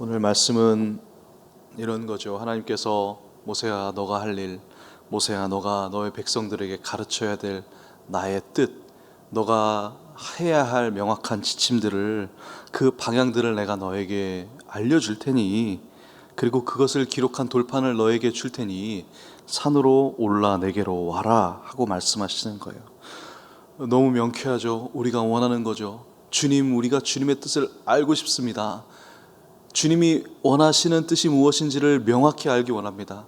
오늘 말씀은 이런 거죠. 하나님께서 모세야 너가 할 일, 모세야 너가 너의 백성들에게 가르쳐야 될 나의 뜻, 너가 해야 할 명확한 지침들을, 그 방향들을 내가 너에게 알려줄 테니, 그리고 그것을 기록한 돌판을 너에게 줄 테니 산으로 올라 내게로 와라 하고 말씀하시는 거예요. 너무 명쾌하죠. 우리가 원하는 거죠. 주님, 우리가 주님의 뜻을 알고 싶습니다. 주님이 원하시는 뜻이 무엇인지를 명확히 알기 원합니다.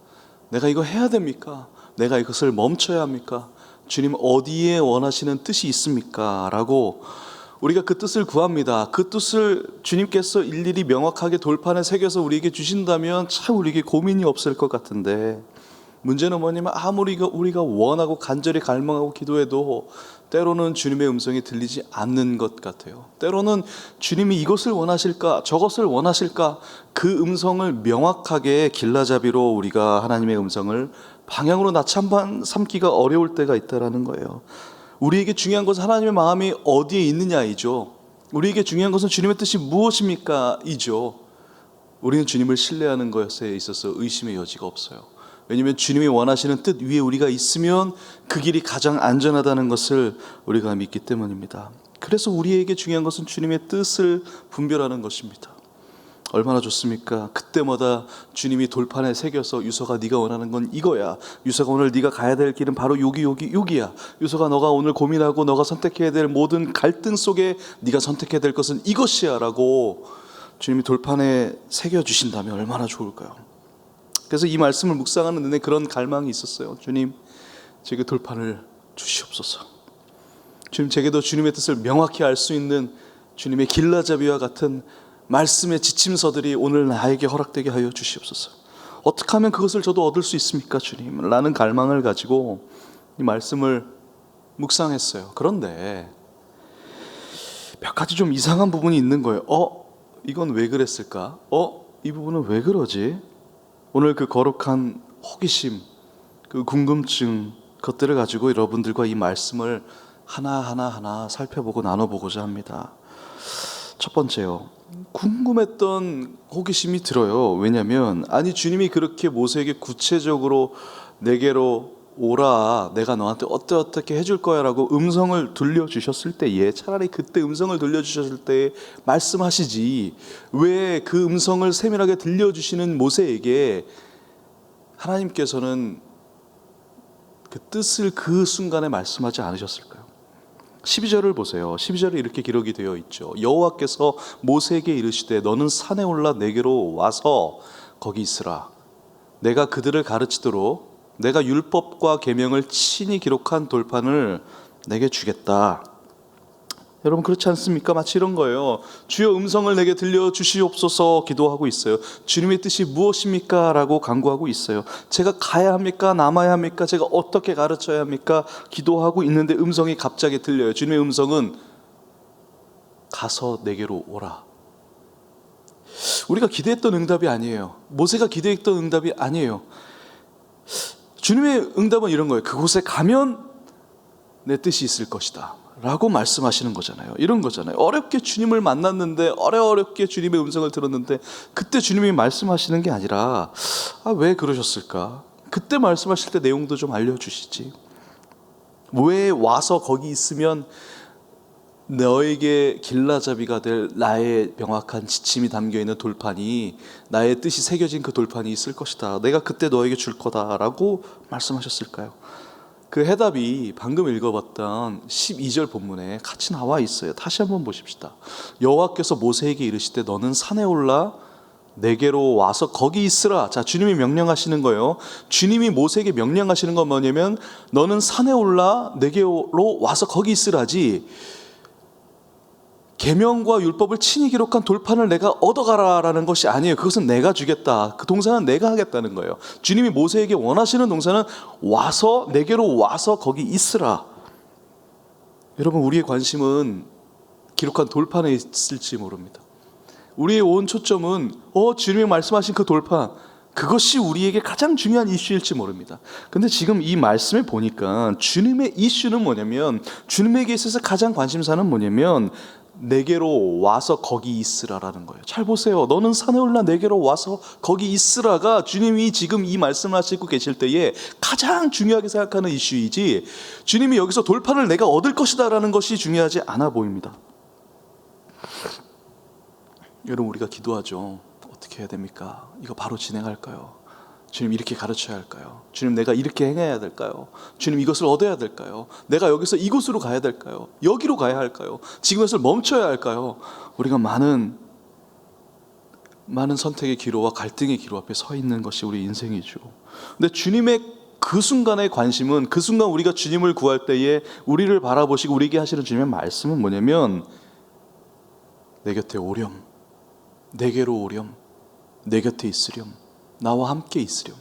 내가 이거 해야 됩니까? 내가 이것을 멈춰야 합니까? 주님, 어디에 원하시는 뜻이 있습니까? 라고 우리가 그 뜻을 구합니다. 그 뜻을 주님께서 일일이 명확하게 돌판에 새겨서 우리에게 주신다면 참 우리에게 고민이 없을 것 같은데, 문제는 뭐냐면 아무리 우리가 원하고 간절히 갈망하고 기도해도 때로는 주님의 음성이 들리지 않는 것 같아요. 때로는 주님이 이것을 원하실까 저것을 원하실까, 그 음성을 명확하게 길라잡이로 우리가 하나님의 음성을 방향으로 나참 삼기가 어려울 때가 있다는 거예요. 우리에게 중요한 것은 하나님의 마음이 어디에 있느냐이죠. 우리에게 중요한 것은 주님의 뜻이 무엇입니까 이죠. 우리는 주님을 신뢰하는 것에 있어서 의심의 여지가 없어요. 왜냐하면 주님이 원하시는 뜻 위에 우리가 있으면 그 길이 가장 안전하다는 것을 우리가 믿기 때문입니다. 그래서 우리에게 중요한 것은 주님의 뜻을 분별하는 것입니다. 얼마나 좋습니까? 그때마다 주님이 돌판에 새겨서 유서가 네가 원하는 건 이거야. 유서가 오늘 네가 가야 될 길은 바로 여기야. 유서가 너가 오늘 고민하고 너가 선택해야 될 모든 갈등 속에 네가 선택해야 될 것은 이것이야 라고 주님이 돌판에 새겨주신다면 얼마나 좋을까요? 그래서 이 말씀을 묵상하는 내내 그런 갈망이 있었어요. 주님, 제게 돌판을 주시옵소서. 주님, 제게도 주님의 뜻을 명확히 알 수 있는 주님의 길라잡이와 같은 말씀의 지침서들이 오늘 나에게 허락되게 하여 주시옵소서. 어떻게 하면 그것을 저도 얻을 수 있습니까 주님? 라는 갈망을 가지고 이 말씀을 묵상했어요. 그런데 몇 가지 좀 이상한 부분이 있는 거예요. 이건 왜 그랬을까? 이 부분은 왜 그러지? 오늘 그 거룩한 호기심, 그 궁금증, 그것들을 가지고 여러분들과 이 말씀을 하나하나 살펴보고 나눠보고자 합니다. 첫 번째요, 궁금했던 호기심이 들어요. 왜냐하면 주님이 그렇게 모세에게 구체적으로 내게로 오라, 내가 너한테 어떻게 해줄 거야 라고 음성을 들려주셨을 때에, 차라리 그때 음성을 들려주셨을 때에 말씀하시지, 왜 그 음성을 세밀하게 들려주시는 모세에게 하나님께서는 그 뜻을 그 순간에 말씀하지 않으셨을까요? 12절을 보세요. 12절에 이렇게 기록이 되어 있죠. 여호와께서 모세에게 이르시되 너는 산에 올라 내게로 와서 거기 있으라. 내가 그들을 가르치도록 내가 율법과 계명을 친히 기록한 돌판을 내게 주겠다. 여러분, 그렇지 않습니까? 마치 이런 거예요. 주여 음성을 내게 들려주시옵소서 기도하고 있어요. 주님의 뜻이 무엇입니까? 라고 간구하고 있어요. 제가 가야 합니까? 남아야 합니까? 제가 어떻게 가르쳐야 합니까? 기도하고 있는데 음성이 갑자기 들려요. 주님의 음성은 가서 내게로 오라. 우리가 기대했던 응답이 아니에요. 모세가 기대했던 응답이 아니에요. 주님의 응답은 이런 거예요. 그곳에 가면 내 뜻이 있을 것이다 라고 말씀하시는 거잖아요. 이런 거잖아요. 어렵게 주님을 만났는데, 어렵게 주님의 음성을 들었는데, 그때 주님이 말씀하시는 게 아니라 왜 그러셨을까? 그때 말씀하실 때 내용도 좀 알려주시지. 왜 와서 거기 있으면 너에게 길라잡이가 될 나의 명확한 지침이 담겨있는 돌판이, 나의 뜻이 새겨진 그 돌판이 있을 것이다. 내가 그때 너에게 줄 거다라고 말씀하셨을까요? 그 해답이 방금 읽어봤던 12절 본문에 같이 나와 있어요. 다시 한번 보십시다. 여호와께서 모세에게 이르시되 너는 산에 올라 내게로 와서 거기 있으라. 자, 주님이 명령하시는 거예요. 주님이 모세에게 명령하시는 건 뭐냐면 너는 산에 올라 내게로 와서 거기 있으라지, 계명과 율법을 친히 기록한 돌판을 내가 얻어가라라는 것이 아니에요. 그것은 내가 주겠다. 그 동사는 내가 하겠다는 거예요. 주님이 모세에게 원하시는 동사는 와서, 내게로 와서 거기 있으라. 여러분, 우리의 관심은 기록한 돌판에 있을지 모릅니다. 우리의 온 초점은 주님이 말씀하신 그 돌판, 그것이 우리에게 가장 중요한 이슈일지 모릅니다. 근데 지금 이 말씀을 보니까 주님의 이슈는 뭐냐면, 주님에게 있어서 가장 관심사는 뭐냐면 내게로 와서 거기 있으라라는 거예요. 잘 보세요. 너는 산에 올라 내게로 와서 거기 있으라가 주님이 지금 이 말씀을 하시고 계실 때에 가장 중요하게 생각하는 이슈이지, 주님이 여기서 돌판을 내가 얻을 것이다 라는 것이 중요하지 않아 보입니다. 여러분, 우리가 기도하죠. 어떻게 해야 됩니까? 이거 바로 진행할까요? 주님, 이렇게 가르쳐야 할까요? 주님, 내가 이렇게 행해야 될까요? 주님, 이것을 얻어야 될까요? 내가 여기서 이곳으로 가야 될까요? 여기로 가야 할까요? 지금 이것을 멈춰야 할까요? 우리가 많은 선택의 기로와 갈등의 기로 앞에 서 있는 것이 우리 인생이죠. 근데 주님의 그 순간의 관심은, 그 순간 우리가 주님을 구할 때에 우리를 바라보시고 우리에게 하시는 주님의 말씀은 뭐냐면, 내 곁에 오렴, 내게로 오렴, 내 곁에 있으렴, 나와 함께 있으렴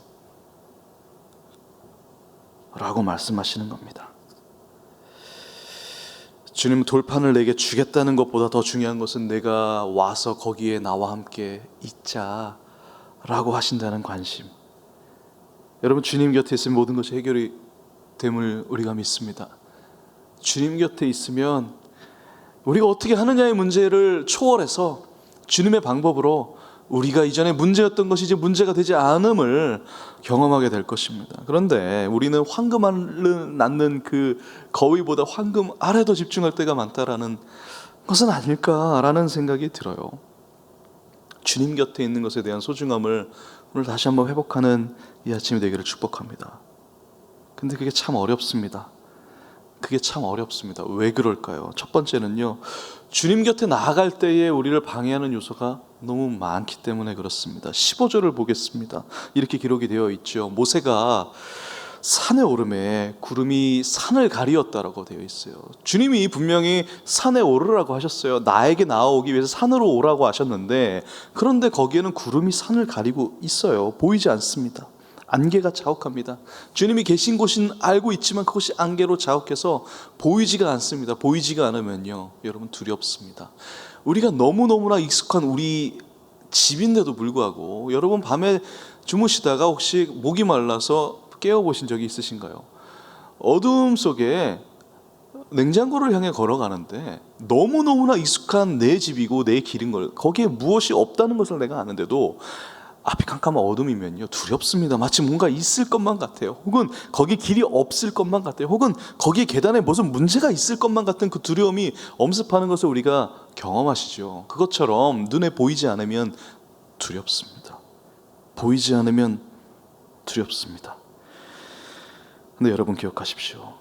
라고 말씀하시는 겁니다. 주님은 돌판을 내게 주겠다는 것보다 더 중요한 것은 내가 와서 거기에 나와 함께 있자 라고 하신다는 관심. 여러분, 주님 곁에 있으면 모든 것이 해결이 됨을 우리가 믿습니다. 주님 곁에 있으면 우리가 어떻게 하느냐의 문제를 초월해서 주님의 방법으로 우리가 이전에 문제였던 것이 이제 문제가 되지 않음을 경험하게 될 것입니다. 그런데 우리는 황금 낳는 그 거위보다 황금 알에 더 집중할 때가 많다라는 것은 아닐까라는 생각이 들어요. 주님 곁에 있는 것에 대한 소중함을 오늘 다시 한번 회복하는 이 아침이 되기를 축복합니다. 근데 그게 참 어렵습니다. 그게 참 어렵습니다. 왜 그럴까요? 첫 번째는요, 주님 곁에 나아갈 때에 우리를 방해하는 요소가 너무 많기 때문에 그렇습니다. 15절을 보겠습니다. 이렇게 기록이 되어 있죠. 모세가 산에 오름에 구름이 산을 가리었다라고 되어 있어요. 주님이 분명히 산에 오르라고 하셨어요. 나에게 나아오기 위해서 산으로 오라고 하셨는데, 그런데 거기에는 구름이 산을 가리고 있어요. 보이지 않습니다. 안개가 자욱합니다. 주님이 계신 곳은 알고 있지만 그것이 안개로 자욱해서 보이지가 않습니다. 보이지가 않으면요, 여러분, 두렵습니다. 우리가 너무너무나 익숙한 우리 집인데도 불구하고, 여러분 밤에 주무시다가 혹시 목이 말라서 깨어보신 적이 있으신가요? 어두움 속에 냉장고를 향해 걸어가는데 너무너무나 익숙한 내 집이고 내 길인 걸, 거기에 무엇이 없다는 것을 내가 아는데도 앞이 캄캄한 어둠이면요, 두렵습니다. 마치 뭔가 있을 것만 같아요. 혹은 거기 길이 없을 것만 같아요. 혹은 거기 계단에 무슨 문제가 있을 것만 같은 그 두려움이 엄습하는 것을 우리가 경험하시죠. 그것처럼 눈에 보이지 않으면 두렵습니다. 보이지 않으면 두렵습니다. 근데 여러분, 기억하십시오.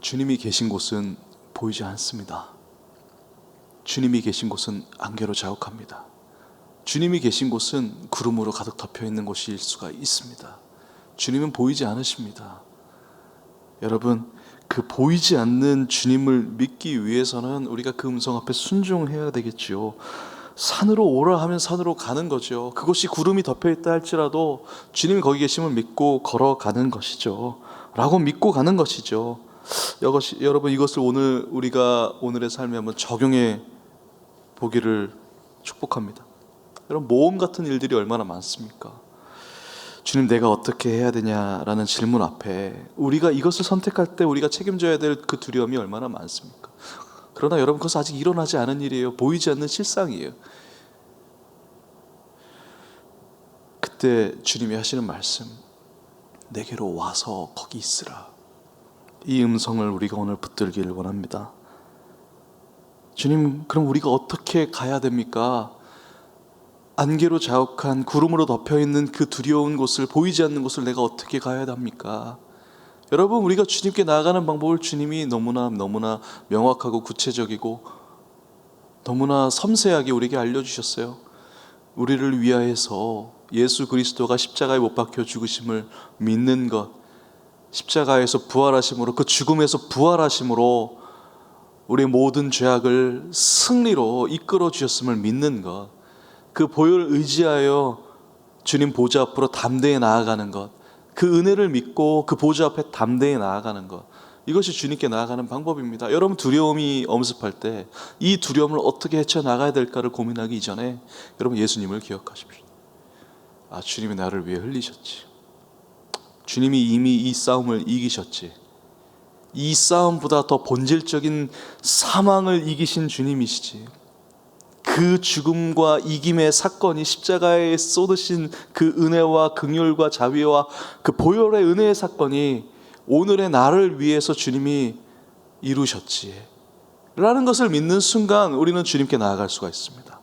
주님이 계신 곳은 보이지 않습니다. 주님이 계신 곳은 안개로 자욱합니다. 주님이 계신 곳은 구름으로 가득 덮여 있는 곳일 수가 있습니다. 주님은 보이지 않으십니다. 여러분, 그 보이지 않는 주님을 믿기 위해서는 우리가 그 음성 앞에 순종해야 되겠지요. 산으로 오라 하면 산으로 가는 거죠. 그곳이 구름이 덮여 있다 할지라도 주님이 거기 계심을 믿고 걸어가는 것이죠. 라고 믿고 가는 것이죠. 여러분, 이것을 우리가 오늘의 삶에 한번 적용해 보기를 축복합니다. 여러분, 모험 같은 일들이 얼마나 많습니까? 주님, 내가 어떻게 해야 되냐라는 질문 앞에 우리가 이것을 선택할 때 우리가 책임져야 될 그 두려움이 얼마나 많습니까? 그러나 여러분, 그것은 아직 일어나지 않은 일이에요. 보이지 않는 실상이에요. 그때 주님이 하시는 말씀, 내게로 와서 거기 있으라. 이 음성을 우리가 오늘 붙들기를 원합니다. 주님, 그럼 우리가 어떻게 가야 됩니까? 안개로 자욱한 구름으로 덮여있는 그 두려운 곳을, 보이지 않는 곳을 내가 어떻게 가야 합니까? 여러분, 우리가 주님께 나아가는 방법을 주님이 너무나 명확하고 구체적이고 너무나 섬세하게 우리에게 알려주셨어요. 우리를 위하여서 예수 그리스도가 십자가에 못 박혀 죽으심을 믿는 것, 십자가에서 부활하심으로, 그 죽음에서 부활하심으로 우리의 모든 죄악을 승리로 이끌어 주셨음을 믿는 것, 그 보혈을 의지하여 주님 보좌 앞으로 담대히 나아가는 것, 그 은혜를 믿고 그 보좌 앞에 담대히 나아가는 것, 이것이 주님께 나아가는 방법입니다. 여러분, 두려움이 엄습할 때 이 두려움을 어떻게 헤쳐나가야 될까를 고민하기 이전에 여러분, 예수님을 기억하십시오. 주님이 나를 위해 흘리셨지. 주님이 이미 이 싸움을 이기셨지. 이 싸움보다 더 본질적인 사망을 이기신 주님이시지. 그 죽음과 이김의 사건이 십자가에 쏟으신 그 은혜와 긍휼과 자비와 그 보혈의 은혜의 사건이 오늘의 나를 위해서 주님이 이루셨지 라는 것을 믿는 순간 우리는 주님께 나아갈 수가 있습니다.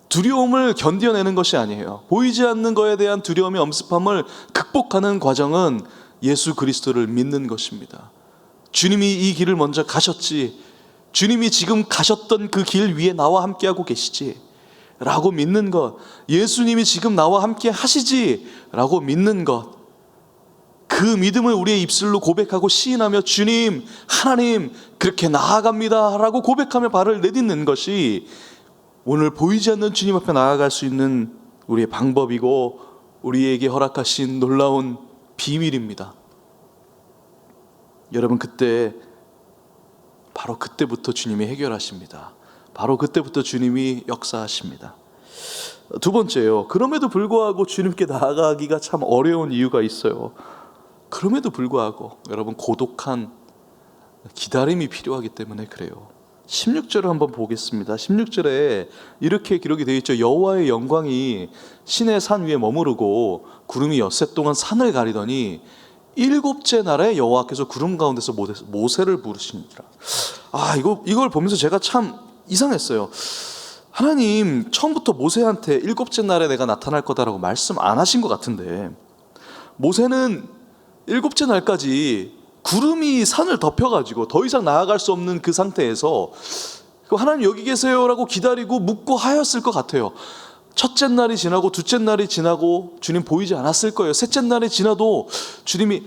두려움을 견뎌내는 것이 아니에요. 보이지 않는 것에 대한 두려움의 엄습함을 극복하는 과정은 예수 그리스도를 믿는 것입니다. 주님이 이 길을 먼저 가셨지, 주님이 지금 가셨던 그 길 위에 나와 함께하고 계시지 라고 믿는 것, 예수님이 지금 나와 함께 하시지 라고 믿는 것, 그 믿음을 우리의 입술로 고백하고 시인하며 주님, 하나님 그렇게 나아갑니다 라고 고백하며 발을 내딛는 것이 오늘 보이지 않는 주님 앞에 나아갈 수 있는 우리의 방법이고 우리에게 허락하신 놀라운 비밀입니다. 여러분, 바로 그때부터 주님이 해결하십니다. 바로 그때부터 주님이 역사하십니다. 두 번째요, 그럼에도 불구하고 주님께 나아가기가 참 어려운 이유가 있어요. 그럼에도 불구하고 여러분, 고독한 기다림이 필요하기 때문에 그래요. 16절을 한번 보겠습니다. 16절에 이렇게 기록이 되어 있죠. 여호와의 영광이 신의 산 위에 머무르고 구름이 엿새 동안 산을 가리더니 일곱째 날에 여호와께서 구름 가운데서 모세를 부르시니라. 이걸 보면서 제가 참 이상했어요. 하나님 처음부터 모세한테 일곱째 날에 내가 나타날 거다라고 말씀 안 하신 것 같은데, 모세는 일곱째 날까지 구름이 산을 덮여가지고 더 이상 나아갈 수 없는 그 상태에서 하나님 여기 계세요라고 기다리고 묵고 하였을 것 같아요. 첫째 날이 지나고 둘째 날이 지나고 주님 보이지 않았을 거예요. 셋째 날이 지나도 주님이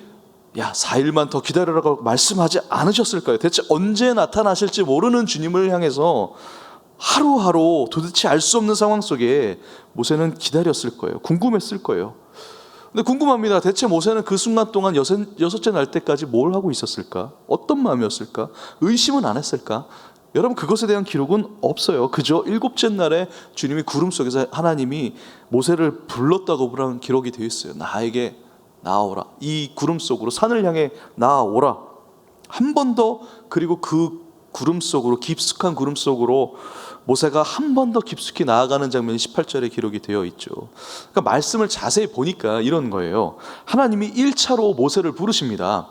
4일만 더 기다려라고 말씀하지 않으셨을 거예요. 대체 언제 나타나실지 모르는 주님을 향해서 하루하루 도대체 알 수 없는 상황 속에 모세는 기다렸을 거예요. 궁금했을 거예요. 근데 궁금합니다. 대체 모세는 그 순간 동안 여섯째 날 때까지 뭘 하고 있었을까? 어떤 마음이었을까? 의심은 안 했을까? 여러분, 그것에 대한 기록은 없어요. 그저 일곱째 날에 주님이 구름 속에서 하나님이 모세를 불렀다고 그런 기록이 되어 있어요. 나에게 나아오라. 이 구름 속으로, 산을 향해 나아오라. 한 번 더, 그리고 그 구름 속으로, 깊숙한 구름 속으로 모세가 한 번 더 깊숙이 나아가는 장면이 18절에 기록이 되어 있죠. 그러니까 말씀을 자세히 보니까 이런 거예요. 하나님이 1차로 모세를 부르십니다.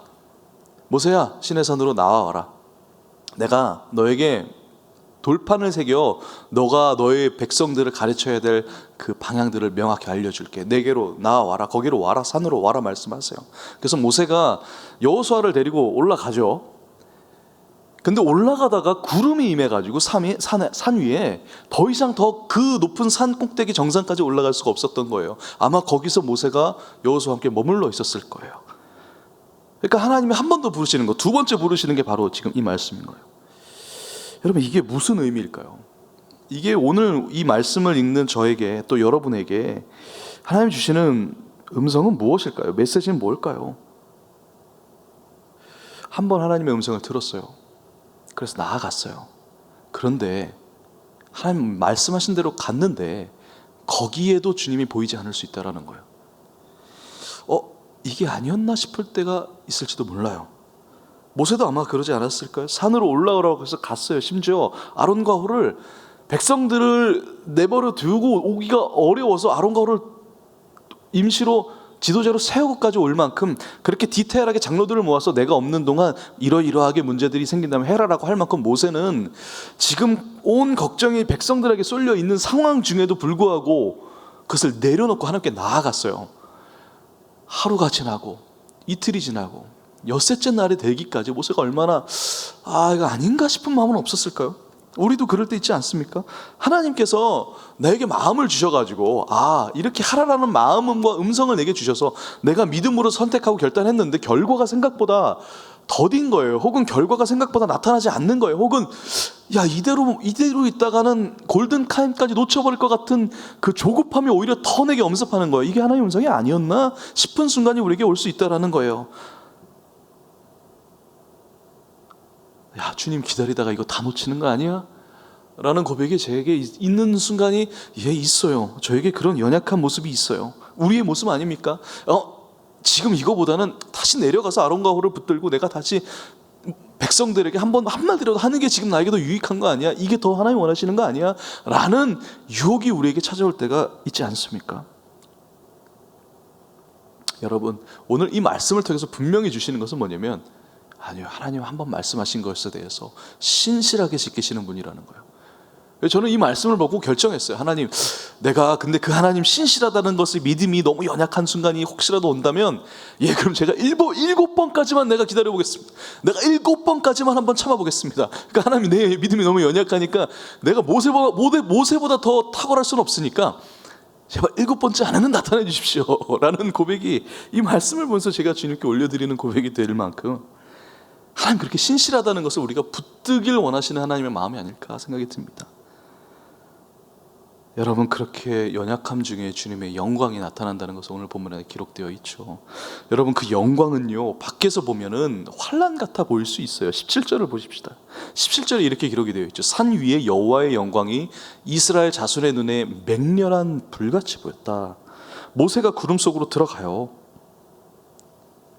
모세야, 시내산으로 나와라. 내가 너에게 돌판을 새겨 너가 너의 백성들을 가르쳐야 될 그 방향들을 명확히 알려줄게. 내게로 나와라. 거기로 와라. 산으로 와라 말씀하세요. 그래서 모세가 여호수아를 데리고 올라가죠. 근데 올라가다가 구름이 임해가지고 산 위에 더 이상 더 그 높은 산 꼭대기 정상까지 올라갈 수가 없었던 거예요. 아마 거기서 모세가 여호수아와 함께 머물러 있었을 거예요. 그러니까 하나님이 한 번 더 부르시는 거, 두 번째 부르시는 게 바로 지금 이 말씀인 거예요. 여러분, 이게 무슨 의미일까요? 이게 오늘 이 말씀을 읽는 저에게, 또 여러분에게 하나님이 주시는 음성은 무엇일까요? 메시지는 뭘까요? 한 번 하나님의 음성을 들었어요. 그래서 나아갔어요. 그런데 하나님 말씀하신 대로 갔는데 거기에도 주님이 보이지 않을 수 있다는 거예요. 이게 아니었나 싶을 때가 있을지도 몰라요. 모세도 아마 그러지 않았을까요? 산으로 올라오라고 해서 갔어요. 심지어 아론과 홀을, 백성들을 내버려 두고 오기가 어려워서 아론과 홀을 임시로 지도자로 세우고까지 올 만큼 그렇게 디테일하게 장로들을 모아서 내가 없는 동안 이러이러하게 문제들이 생긴다면 해라라고 할 만큼 모세는 지금 온 걱정이 백성들에게 쏠려 있는 상황 중에도 불구하고 그것을 내려놓고 하나님께 나아갔어요. 하루가 지나고 이틀이 지나고 엿새째 날이 되기까지 모세가 얼마나 이거 아닌가 싶은 마음은 없었을까요? 우리도 그럴 때 있지 않습니까? 하나님께서 나에게 마음을 주셔가지고 이렇게 하라라는 마음과 음성을 내게 주셔서 내가 믿음으로 선택하고 결단했는데 결과가 생각보다 더딘 거예요. 혹은 결과가 생각보다 나타나지 않는 거예요. 혹은 이대로 있다가는 골든타임까지 놓쳐버릴 것 같은 그 조급함이 오히려 더 내게 엄습하는 거예요. 이게 하나님의 음성이 아니었나 싶은 순간이 우리에게 올 수 있다라는 거예요. 주님 기다리다가 이거 다 놓치는 거 아니야? 라는 고백이 제게 있는 순간이 있어요. 저에게 그런 연약한 모습이 있어요. 우리의 모습 아닙니까? 지금 이거보다는 다시 내려가서 아론과 홀을 붙들고 내가 다시 백성들에게 한마디라도 하는 게 지금 나에게 더 유익한 거 아니야? 이게 더 하나님 원하시는 거 아니야? 라는 유혹이 우리에게 찾아올 때가 있지 않습니까? 여러분, 오늘 이 말씀을 통해서 분명히 주시는 것은 뭐냐면, 아니요, 하나님 한번 말씀하신 것에 대해서 신실하게 지키시는 분이라는 거예요. 저는 이 말씀을 보고 결정했어요. 하나님, 내가 근데 그 하나님 신실하다는 것을 믿음이 너무 연약한 순간이 혹시라도 온다면, 그럼 제가 7번까지만 내가 기다려보겠습니다. 내가 7번까지만 한번 참아보겠습니다. 그러니까 하나님, 내 믿음이 너무 연약하니까 내가 모세보다 더 탁월할 수는 없으니까 제발 7번째 안에는 나타내 주십시오 라는 고백이, 이 말씀을 보면서 제가 주님께 올려드리는 고백이 될 만큼 하나님 그렇게 신실하다는 것을 우리가 붙들길 원하시는 하나님의 마음이 아닐까 생각이 듭니다. 여러분, 그렇게 연약함 중에 주님의 영광이 나타난다는 것은 오늘 본문에 기록되어 있죠. 여러분, 그 영광은요, 밖에서 보면은 환란 같아 보일 수 있어요. 17절을 보십시다. 17절에 이렇게 기록이 되어 있죠. 산 위에 여호와의 영광이 이스라엘 자손의 눈에 맹렬한 불같이 보였다. 모세가 구름 속으로 들어가요.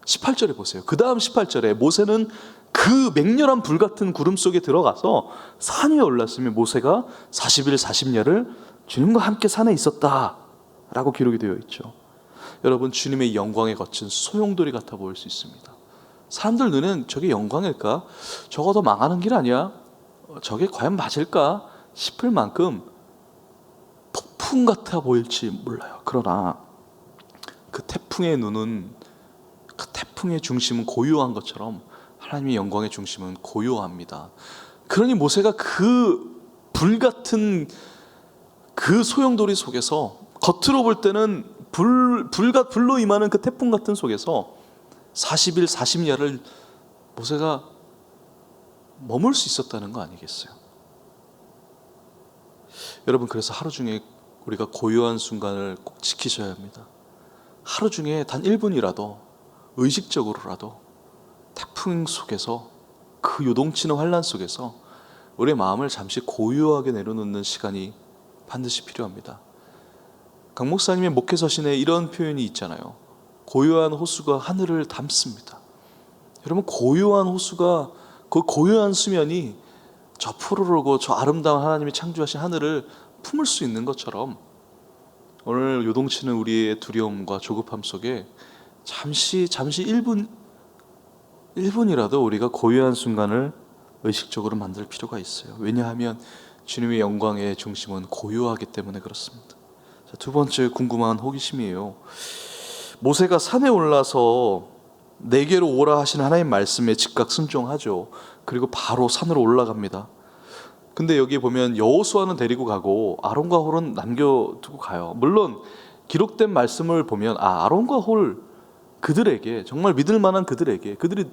18절에 보세요. 그 다음 18절에 모세는 그 맹렬한 불 같은 구름 속에 들어가서 산 위에 올랐으며 모세가 40일 40야를 주님과 함께 산에 있었다 라고 기록이 되어 있죠. 여러분, 주님의 영광에 거친 소용돌이 같아 보일 수 있습니다. 사람들 눈엔 저게 영광일까? 저거 더 망하는 길 아니야? 저게 과연 맞을까? 싶을 만큼 폭풍 같아 보일지 몰라요. 그러나 그 태풍의 눈은, 그 태풍의 중심은 고요한 것처럼 하나님의 영광의 중심은 고요합니다. 그러니 모세가 그 불같은 그 소용돌이 속에서, 겉으로 볼 때는 불로 임하는 그 태풍 같은 속에서 40일 40야를 모세가 머물 수 있었다는 거 아니겠어요? 여러분, 그래서 하루 중에 우리가 고요한 순간을 꼭 지키셔야 합니다. 하루 중에 단 1분이라도 의식적으로라도 태풍 속에서, 그 요동치는 환란 속에서 우리의 마음을 잠시 고요하게 내려놓는 시간이 반드시 필요합니다. 강 목사님의 목회서신에 이런 표현이 있잖아요. 고요한 호수가 하늘을 담습니다. 여러분, 고요한 호수가, 그 고요한 수면이 저 푸르르고 저 아름다운 하나님이 창조하신 하늘을 품을 수 있는 것처럼, 오늘 요동치는 우리의 두려움과 조급함 속에 잠시 1분이라도 우리가 고요한 순간을 의식적으로 만들 필요가 있어요. 왜냐하면 주님의 영광의 중심은 고요하기 때문에 그렇습니다. 자, 두 번째 궁금한 호기심이에요. 모세가 산에 올라서 내게로 오라 하시는 하나님 말씀에 즉각 순종하죠. 그리고 바로 산으로 올라갑니다. 근데 여기 보면 여호수아는 데리고 가고 아론과 홀은 남겨두고 가요. 물론 기록된 말씀을 보면 아론과 홀, 그들에게, 정말 믿을 만한 그들에게, 그들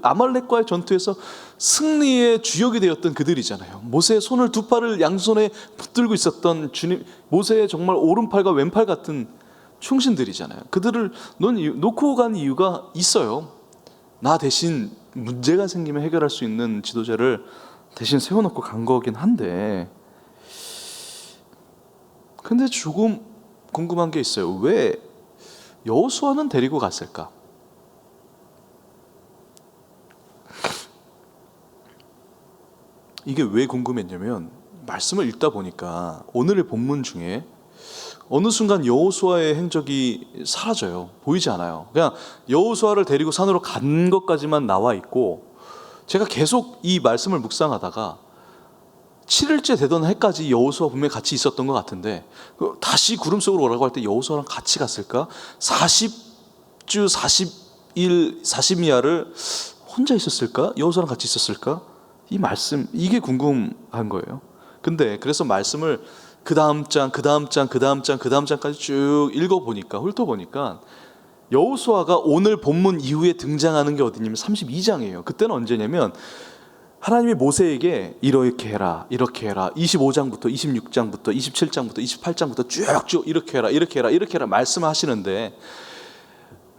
아말렉과의 전투에서 승리의 주역이 되었던 그들이잖아요. 모세의 손을, 두 팔을 양손에 붙들고 있었던 주님, 모세의 정말 오른팔과 왼팔 같은 충신들이잖아요. 그들을 놓고 간 이유가 있어요. 나 대신 문제가 생기면 해결할 수 있는 지도자를 대신 세워놓고 간 거긴 한데, 근데 조금 궁금한 게 있어요. 왜 여호수아는 데리고 갔을까? 이게 왜 궁금했냐면, 말씀을 읽다 보니까 오늘의 본문 중에 어느 순간 여호수아의 행적이 사라져요. 보이지 않아요. 그냥 여호수아를 데리고 산으로 간 것까지만 나와 있고, 제가 계속 이 말씀을 묵상하다가 7일째 되던 해까지 여호수아 분명히 같이 있었던 것 같은데, 다시 구름 속으로 오라고 할 때 여호수아랑 같이 갔을까? 40주 40일 40야를 혼자 있었을까? 여호수아랑 같이 있었을까? 이 말씀, 이게 궁금한 거예요. 근데 그래서 말씀을 그 다음 장까지 쭉 읽어보니까, 훑어보니까 여호수아가 오늘 본문 이후에 등장하는 게 어디냐면 32장이에요. 그때는 언제냐면, 하나님이 모세에게 이렇게 해라, 이렇게 해라, 25장부터 26장부터 27장부터 28장부터 쭉쭉 이렇게 해라 말씀하시는데,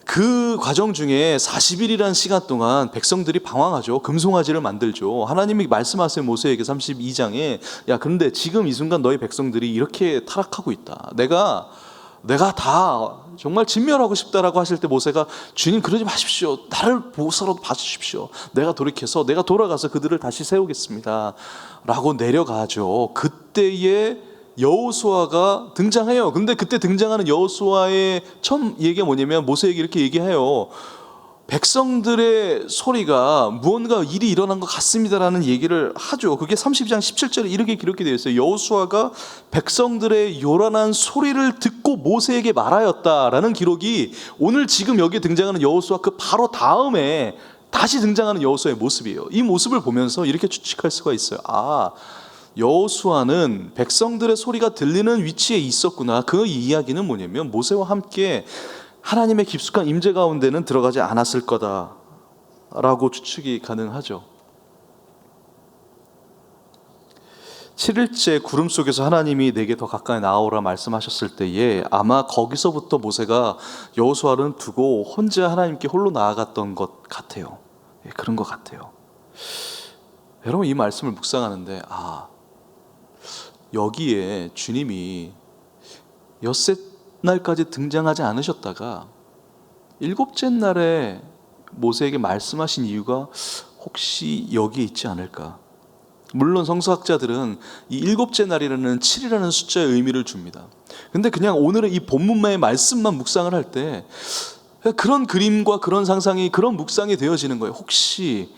그 과정 중에 40일이라는 시간 동안 백성들이 방황하죠. 금송아지를 만들죠. 하나님이 말씀하세요, 모세에게 32장에. 야, 근데 지금 이 순간 너희 백성들이 이렇게 타락하고 있다. 내가 내가 다 정말 진멸하고 싶다라고 하실 때 모세가 주님 그러지 마십시오. 나를 모사라도 봐주십시오. 내가 돌이켜서 내가 돌아가서 그들을 다시 세우겠습니다 라고 내려가죠. 그때에 여호수아가 등장해요. 근데 그때 등장하는 여호수아의 처음 얘기가 뭐냐면 모세에게 이렇게 얘기해요. 백성들의 소리가 무언가 일이 일어난 것 같습니다라는 얘기를 하죠. 그게 32장 17절에 이렇게 기록이 되어 있어요. 여호수아가 백성들의 요란한 소리를 듣고 모세에게 말하였다라는 기록이 오늘 지금 여기에 등장하는 여호수아 그 바로 다음에 다시 등장하는 여호수아의 모습이에요. 이 모습을 보면서 이렇게 추측할 수가 있어요. 여호수아는 백성들의 소리가 들리는 위치에 있었구나. 그 이야기는 뭐냐면 모세와 함께 하나님의 깊숙한 임재 가운데는 들어가지 않았을 거다라고 추측이 가능하죠. 7일째 구름 속에서 하나님이 내게 더 가까이 나아오라 말씀하셨을 때에 아마 거기서부터 모세가 여호수아를 두고 혼자 하나님께 홀로 나아갔던 것 같아요. 그런 것 같아요. 여러분 이 말씀을 묵상하는데 여기에 주님이 엿새 날까지 등장하지 않으셨다가 일곱째 날에 모세에게 말씀하신 이유가 혹시 여기에 있지 않을까? 물론 성서학자들은 이 일곱째 날이라는 7이라는 숫자의 의미를 줍니다. 근데 그냥 오늘은 이 본문의 말씀만 묵상을 할 때 그런 그림과 그런 상상이 그런 묵상이 되어지는 거예요. 혹시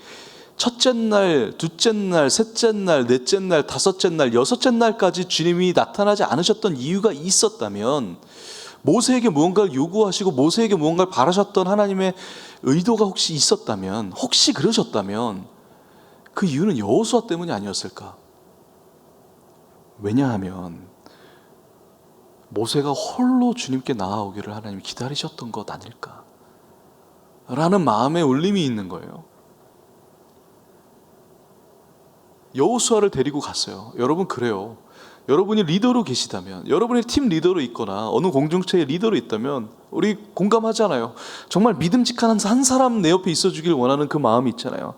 첫째 날, 둘째 날, 셋째 날, 넷째 날, 다섯째 날, 여섯째 날까지 주님이 나타나지 않으셨던 이유가 있었다면 모세에게 무언가를 요구하시고 모세에게 무언가를 바라셨던 하나님의 의도가 혹시 있었다면 혹시 그러셨다면 그 이유는 여호수아 때문이 아니었을까? 왜냐하면 모세가 홀로 주님께 나아오기를 하나님이 기다리셨던 것 아닐까? 라는 마음의 울림이 있는 거예요. 여호수아를 데리고 갔어요. 여러분 그래요. 여러분이 리더로 계시다면, 여러분이 팀 리더로 있거나 어느 공동체의 리더로 있다면 우리 공감하잖아요. 정말 믿음직한 한 사람 내 옆에 있어주길 원하는 그 마음이 있잖아요.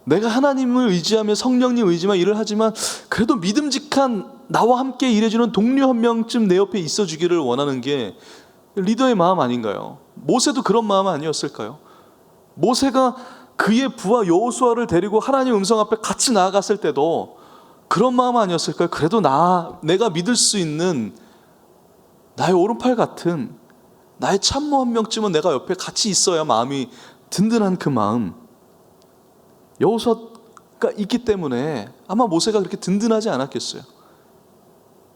내가 하나님을 의지하며 성령님 의지만 일을 하지만 그래도 믿음직한 나와 함께 일해주는 동료 한 명쯤 내 옆에 있어주기를 원하는 게 리더의 마음 아닌가요? 모세도 그런 마음 아니었을까요? 모세가 그의 부하 여호수아를 데리고 하나님 음성 앞에 같이 나아갔을 때도 그런 마음 아니었을까요? 그래도 내가 믿을 수 있는 나의 오른팔 같은 나의 참모 한 명쯤은 내가 옆에 같이 있어야 마음이 든든한 그 마음. 여호수아가 있기 때문에 아마 모세가 그렇게 든든하지 않았겠어요.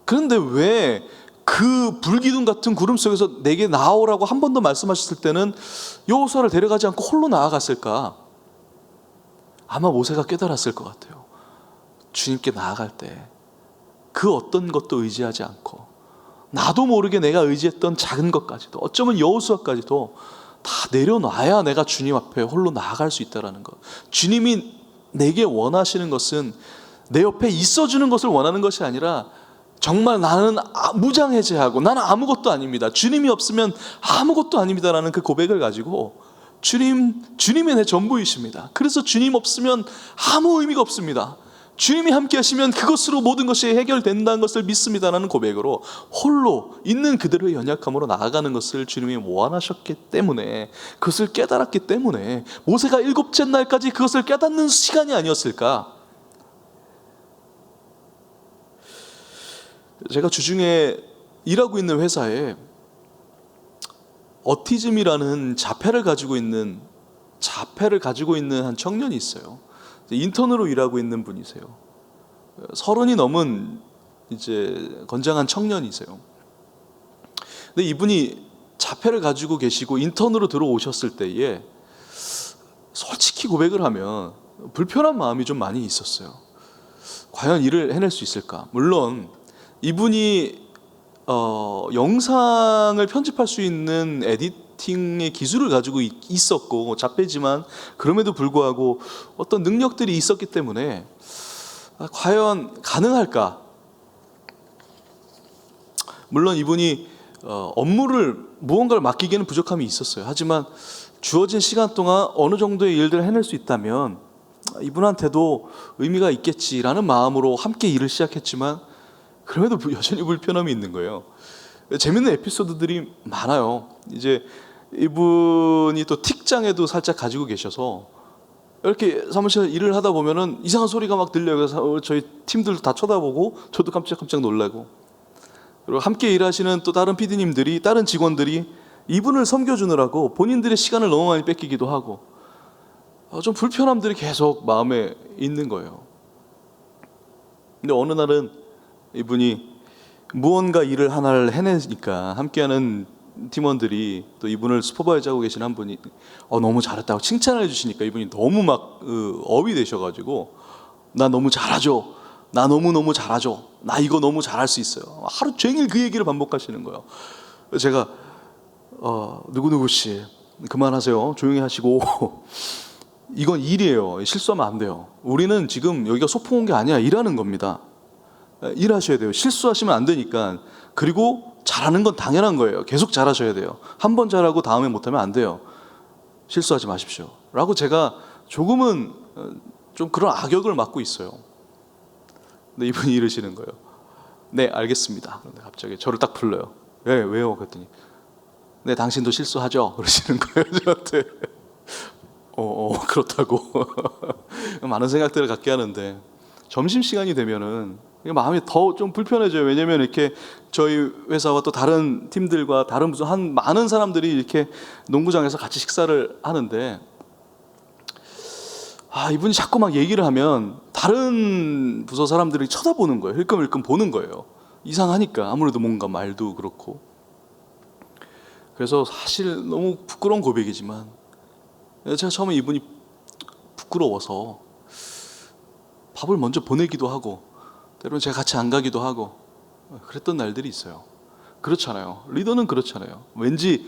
그런데 왜 그 불기둥 같은 구름 속에서 내게 나오라고 한 번 더 말씀하셨을 때는 여호수아를 데려가지 않고 홀로 나아갔을까? 아마 모세가 깨달았을 것 같아요. 주님께 나아갈 때 그 어떤 것도 의지하지 않고 나도 모르게 내가 의지했던 작은 것까지도 어쩌면 여호수아까지도 다 내려놔야 내가 주님 앞에 홀로 나아갈 수 있다는 것. 주님이 내게 원하시는 것은 내 옆에 있어주는 것을 원하는 것이 아니라 정말 나는 무장해제하고 나는 아무것도 아닙니다. 주님이 없으면 아무것도 아닙니다라는 그 고백을 가지고 주님이 내 전부이십니다. 그래서 주님 없으면 아무 의미가 없습니다. 주님이 함께 하시면 그것으로 모든 것이 해결된다는 것을 믿습니다라는 고백으로 홀로 있는 그대로의 연약함으로 나아가는 것을 주님이 원하셨기 때문에 그것을 깨달았기 때문에 모세가 일곱째 날까지 그것을 깨닫는 시간이 아니었을까? 제가 주중에 일하고 있는 회사에 어티즘이라는 자폐를 가지고 있는 한 청년이 있어요. 인턴으로 일하고 있는 분이세요. 30이 넘은 이제 건장한 청년이세요. 근데 이분이 자폐를 가지고 계시고 인턴으로 들어오셨을 때에 솔직히 고백을 하면 불편한 마음이 좀 많이 있었어요. 과연 일을 해낼 수 있을까? 물론 이분이 영상을 편집할 수 있는 에디팅의 기술을 가지고 있었고 자폐지만 그럼에도 불구하고 어떤 능력들이 있었기 때문에 과연 가능할까? 물론 이분이 업무를 무언가를 맡기기에는 부족함이 있었어요. 하지만 주어진 시간 동안 어느 정도의 일들을 해낼 수 있다면 이분한테도 의미가 있겠지라는 마음으로 함께 일을 시작했지만 그럼에도 여전히 불편함이 있는 거예요. 재밌는 에피소드들이 많아요. 이제 이분이 또 틱장애도 살짝 가지고 계셔서 이렇게 사무실 일을 하다 보면은 이상한 소리가 막 들려요. 그래서 저희 팀들 다 쳐다보고 저도 깜짝깜짝 놀라고, 그리고 함께 일하시는 또 다른 PD님들이, 다른 직원들이 이분을 섬겨주느라고 본인들의 시간을 너무 많이 뺏기기도 하고, 좀 불편함들이 계속 마음에 있는 거예요. 근데 어느 날은 이분이 무언가 일을 하나를 해내니까 함께하는 팀원들이, 또 이분을 슈퍼바이저하고 계신 한 분이 너무 잘했다고 칭찬을 해주시니까 이분이 너무 막 업이 되셔가지고, 나 너무 잘하죠, 나 너무너무 잘하죠, 나 이거 너무 잘할 수 있어요. 하루 종일 그 얘기를 반복하시는 거예요. 제가 누구누구씨 그만하세요, 조용히 하시고 이건 일이에요. 실수하면 안 돼요. 우리는 지금 여기가 소풍 온 게 아니야. 일하는 겁니다. 일하셔야 돼요. 실수하시면 안 되니까. 그리고 잘하는 건 당연한 거예요. 계속 잘하셔야 돼요. 한 번 잘하고 다음에 못하면 안 돼요. 실수하지 마십시오 라고 제가 조금은 좀 그런 악역을 맡고 있어요. 근데 이분이 이러시는 거예요. 네, 알겠습니다. 그런데 갑자기 저를 딱 불러요. 왜요? 그랬더니 네, 당신도 실수하죠? 그러시는 거예요, 저한테. 그렇다고. 많은 생각들을 갖게 하는데, 점심시간이 되면은 마음이 더 좀 불편해져요. 왜냐면 이렇게 저희 회사와 또 다른 팀들과 다른 무슨 많은 사람들이 이렇게 농구장에서 같이 식사를 하는데, 이분이 자꾸 막 얘기를 하면 다른 부서 사람들이 쳐다보는 거예요. 힐끔힐끔 보는 거예요. 이상하니까. 아무래도 뭔가 말도 그렇고. 그래서 사실 너무 부끄러운 고백이지만, 제가 처음에 이분이 부끄러워서 밥을 먼저 보내기도 하고, 때로는 제가 같이 안 가기도 하고 그랬던 날들이 있어요. 그렇잖아요. 리더는 그렇잖아요. 왠지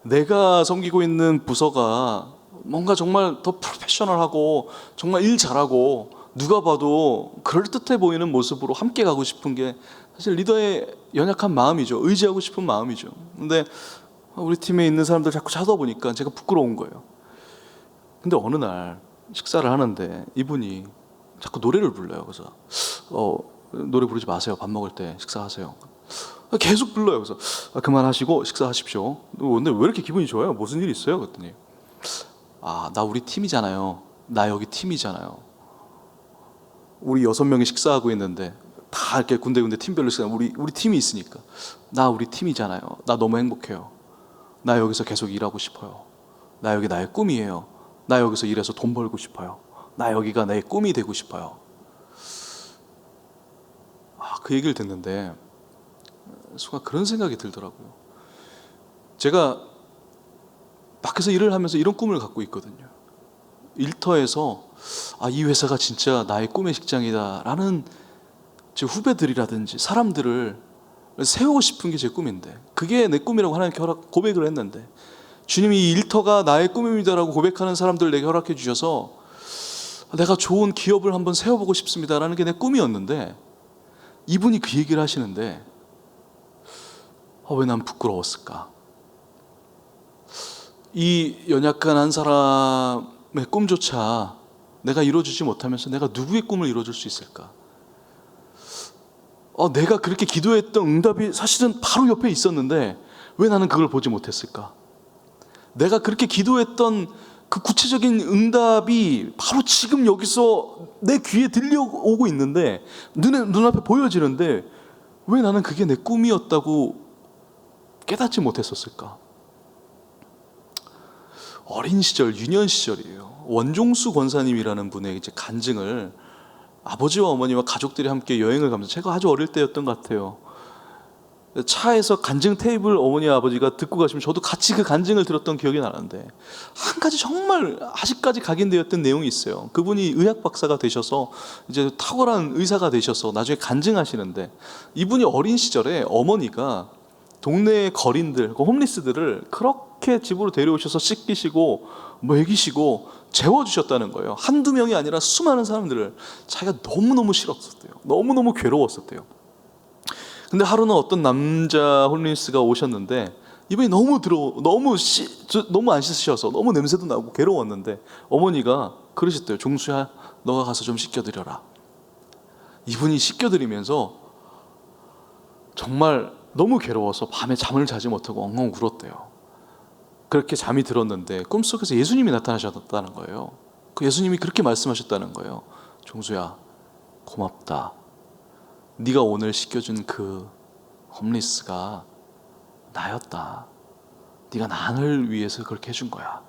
내가 섬기고 있는 부서가 뭔가 정말 더 프로페셔널하고 정말 일 잘하고 누가 봐도 그럴듯해 보이는 모습으로 함께 가고 싶은 게 사실 리더의 연약한 마음이죠. 의지하고 싶은 마음이죠. 근데 우리 팀에 있는 사람들 자꾸 쳐다보니까 제가 부끄러운 거예요. 근데 어느 날 식사를 하는데 이분이 자꾸 노래를 불러요. 그래서 노래 부르지 마세요. 밥 먹을 때 식사하세요. 계속 불러요. 그래서 그만하시고 식사하십시오. 근데 왜 이렇게 기분이 좋아요? 무슨 일 있어요? 그랬더니 나 우리 팀이잖아요. 나 여기 팀이잖아요. 우리 6명이 식사하고 있는데 다 이렇게 군데군데 팀별로 식사, 우리 팀이 있으니까 나 우리 팀이잖아요. 나 너무 행복해요. 나 여기서 계속 일하고 싶어요. 나 여기 나의 꿈이에요. 나 여기서 일해서 돈 벌고 싶어요. 나 여기가 내 꿈이 되고 싶어요. 그 얘기를 듣는데 순간 그런 생각이 들더라고요. 제가 밖에서 일을 하면서 이런 꿈을 갖고 있거든요. 일터에서 이 회사가 진짜 나의 꿈의 직장이다 라는 제 후배들이라든지 사람들을 세우고 싶은 게 제 꿈인데, 그게 내 꿈이라고 하나님께 고백을 했는데, 주님이 이 일터가 나의 꿈입니다라고 고백하는 사람들을 내게 허락해 주셔서 내가 좋은 기업을 한번 세워보고 싶습니다라는 게 내 꿈이었는데, 이분이 그 얘기를 하시는데 왜 난 부끄러웠을까? 이 연약한 한 사람의 꿈조차 내가 이루어주지 못하면서 내가 누구의 꿈을 이루어줄 수 있을까? 내가 그렇게 기도했던 응답이 사실은 바로 옆에 있었는데 왜 나는 그걸 보지 못했을까? 내가 그렇게 기도했던 그 구체적인 응답이 바로 지금 여기서 내 귀에 들려오고 있는데, 눈앞에 보여지는데 왜 나는 그게 내 꿈이었다고 깨닫지 못했었을까? 어린 시절, 유년 시절이에요. 원종수 권사님이라는 분의 이제 간증을 아버지와 어머니와 가족들이 함께 여행을 가면서, 제가 아주 어릴 때였던 것 같아요. 차에서 간증 테이블 어머니와 아버지가 듣고 가시면 저도 같이 그 간증을 들었던 기억이 나는데, 한 가지 정말 아직까지 각인되었던 내용이 있어요. 그분이 의학 박사가 되셔서 이제 탁월한 의사가 되셔서 나중에 간증하시는데, 이분이 어린 시절에 어머니가 동네 거린들, 홈리스들을 그렇게 집으로 데려오셔서 씻기시고 먹이시고 재워주셨다는 거예요. 한두 명이 아니라 수많은 사람들을. 자기가 너무너무 싫었었대요. 너무너무 괴로웠었대요. 근데 하루는 어떤 남자 홈리스가 오셨는데, 이분이 너무 안 씻으셔서 너무 냄새도 나고 괴로웠는데 어머니가 그러셨대요. 종수야, 너가 가서 좀 씻겨드려라. 이분이 씻겨드리면서 정말 너무 괴로워서 밤에 잠을 자지 못하고 엉엉 울었대요. 그렇게 잠이 들었는데 꿈속에서 예수님이 나타나셨다는 거예요. 그 예수님이 그렇게 말씀하셨다는 거예요. 종수야, 고맙다. 네가 오늘 시켜준 그 홈리스가 나였다. 네가 나를 위해서 그렇게 해준 거야.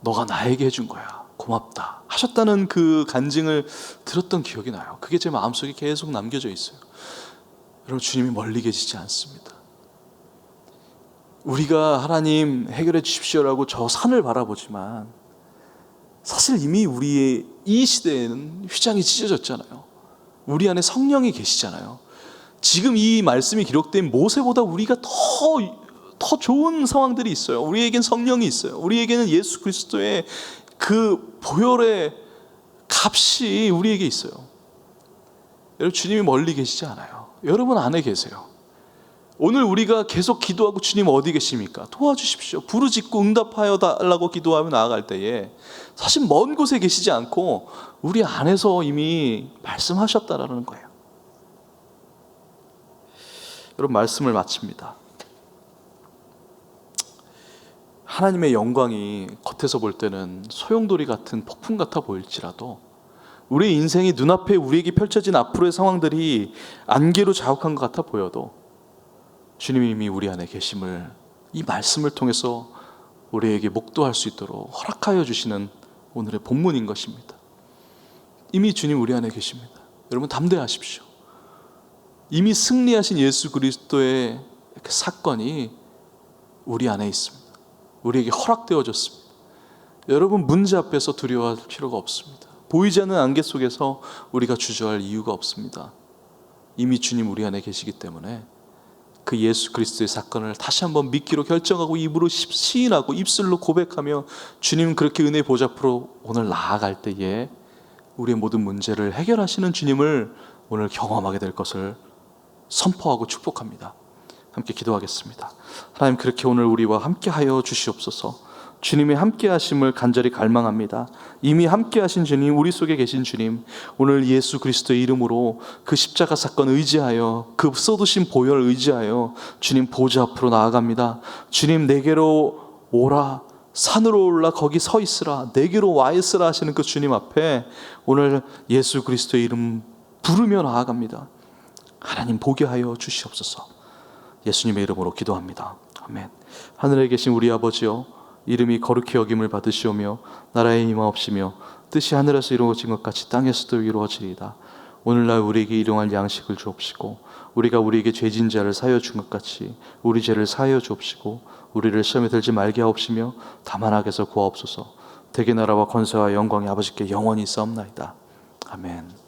너가 나에게 해준 거야. 고맙다 하셨다는 그 간증을 들었던 기억이 나요. 그게 제 마음속에 계속 남겨져 있어요. 여러분, 주님이 멀리 계시지 않습니다. 우리가 하나님 해결해 주십시오라고 저 산을 바라보지만 사실 이미 우리의 이 시대에는 휘장이 찢어졌잖아요. 우리 안에 성령이 계시잖아요. 지금 이 말씀이 기록된 모세보다 우리가 더 좋은 상황들이 있어요. 우리에겐 성령이 있어요. 우리에게는 예수 그리스도의 그 보혈의 값이 우리에게 있어요. 여러분, 주님이 멀리 계시지 않아요. 여러분 안에 계세요. 오늘 우리가 계속 기도하고 주님 어디 계십니까? 도와주십시오. 부르짖고 응답하여 달라고 기도하며 나아갈 때에 사실 먼 곳에 계시지 않고 우리 안에서 이미 말씀하셨다라는 거예요. 여러분, 말씀을 마칩니다. 하나님의 영광이 겉에서 볼 때는 소용돌이 같은 폭풍 같아 보일지라도 우리의 인생이 눈앞에 우리에게 펼쳐진 앞으로의 상황들이 안개로 자욱한 것 같아 보여도 주님이 이미 우리 안에 계심을 이 말씀을 통해서 우리에게 목도할 수 있도록 허락하여 주시는 오늘의 본문인 것입니다. 이미 주님 우리 안에 계십니다. 여러분, 담대하십시오. 이미 승리하신 예수 그리스도의 사건이 우리 안에 있습니다. 우리에게 허락되어졌습니다. 여러분, 문제 앞에서 두려워할 필요가 없습니다. 보이지 않는 안개 속에서 우리가 주저할 이유가 없습니다. 이미 주님 우리 안에 계시기 때문에 그 예수 그리스도의 사건을 다시 한번 믿기로 결정하고 입으로 시인하고 입술로 고백하며 주님 그렇게 은혜의 보좌 앞으로 오늘 나아갈 때에 우리의 모든 문제를 해결하시는 주님을 오늘 경험하게 될 것을 선포하고 축복합니다. 함께 기도하겠습니다. 하나님, 그렇게 오늘 우리와 함께하여 주시옵소서. 주님이 함께 하심을 간절히 갈망합니다. 이미 함께 하신 주님, 우리 속에 계신 주님, 오늘 예수 그리스도의 이름으로 그 십자가 사건 의지하여 그 쏟으신 보혈 의지하여 주님 보좌 앞으로 나아갑니다. 주님, 내게로 오라, 산으로 올라 거기 서 있으라, 내게로 와 있으라 하시는 그 주님 앞에 오늘 예수 그리스도의 이름 부르며 나아갑니다. 하나님, 보게 하여 주시옵소서. 예수님의 이름으로 기도합니다. 아멘. 하늘에 계신 우리 아버지여, 이름이 거룩히 여김을 받으시오며 나라의 임하옵시며 뜻이 하늘에서 이루어진 것 같이 땅에서도 이루어지리이다. 오늘날 우리에게 일용할 양식을 주옵시고 우리가 우리에게 죄진 자를 사하여 준 것 같이 우리 죄를 사하여 주옵시고 우리를 시험에 들지 말게 하옵시며 다만 악에서 구하옵소서. 대개 나라와 권세와 영광이 아버지께 영원히 있사옵나이다. 아멘.